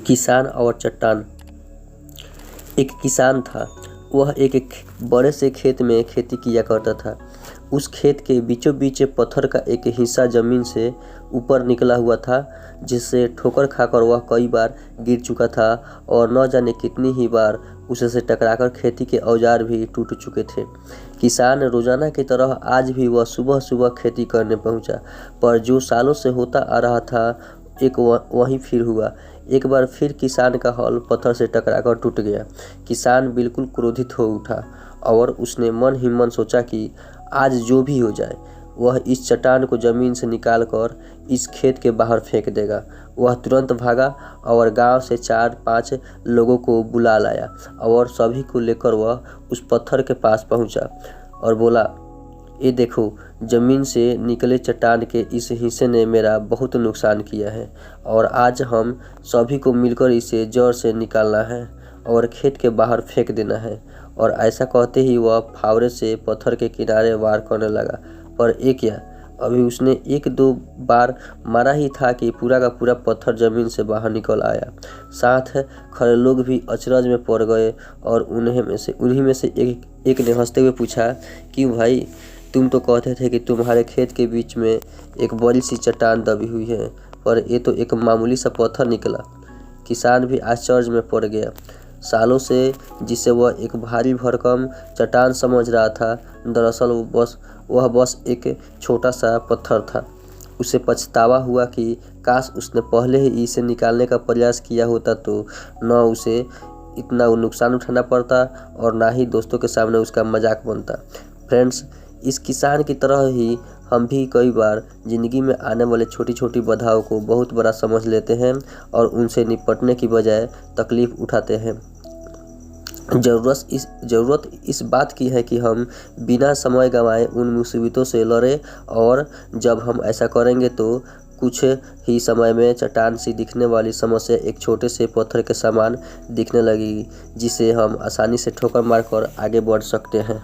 किसान और चट्टान। एक किसान था। वह एक बड़े से खेत में खेती किया करता था। उस खेत के बीचों बीच पत्थर का एक हिस्सा जमीन से ऊपर निकला हुआ था, जिससे ठोकर खाकर वह कई बार गिर चुका था और न जाने कितनी ही बार उससे टकराकर खेती के औजार भी टूट चुके थे। किसान रोजाना की तरह आज भी वह सुबह सुबह खेती करने पहुंचा, पर जो सालों से होता आ रहा था एक वही फिर हुआ। एक बार फिर किसान का हल पत्थर से टकराकर टूट गया। किसान बिल्कुल क्रोधित हो उठा और उसने मन ही मन सोचा कि आज जो भी हो जाए वह इस चट्टान को जमीन से निकालकर इस खेत के बाहर फेंक देगा। वह तुरंत भागा और गांव से 4-5 लोगों को बुला लाया और सभी को लेकर वह उस पत्थर के पास पहुंचा और बोला, ये देखो, जमीन से निकले चट्टान के इस हिस्से ने मेरा बहुत नुकसान किया है और आज हम सभी को मिलकर इसे जड़ से निकालना है और खेत के बाहर फेंक देना है। और ऐसा कहते ही वह फावड़े से पत्थर के किनारे वार करने लगा। पर एक क्या, अभी उसने 1-2 बार मारा ही था कि पूरा का पूरा पत्थर जमीन से बाहर निकल आया। साथ खड़े लोग भी अचरज में पड़ गए और उन्हीं में से एक ने हंसते हुए पूछा, क्यों भाई, तुम तो कहते थे कि तुम्हारे खेत के बीच में एक बड़ी सी चट्टान दबी हुई है, पर ये तो एक मामूली सा पत्थर निकला। किसान भी आश्चर्य में पड़ गया। सालों से जिसे वह एक भारी भरकम चट्टान समझ रहा था, दरअसल वह बस एक छोटा सा पत्थर था। उसे पछतावा हुआ कि काश उसने पहले ही इसे निकालने का प्रयास किया होता तो न उसे इतना नुकसान उठाना पड़ता और ना ही दोस्तों के सामने उसका मजाक बनता। फ्रेंड्स, इस किसान की तरह ही हम भी कई बार जिंदगी में आने वाले छोटी छोटी बाधाओं को बहुत बड़ा समझ लेते हैं और उनसे निपटने की बजाय तकलीफ उठाते हैं। ज़रूरत इस बात की है कि हम बिना समय गंवाए उन मुसीबतों से लड़ें, और जब हम ऐसा करेंगे तो कुछ ही समय में चट्टान सी दिखने वाली समस्या एक छोटे से पत्थर के समान दिखने लगेगी, जिसे हम आसानी से ठोकर मारकर आगे बढ़ सकते हैं।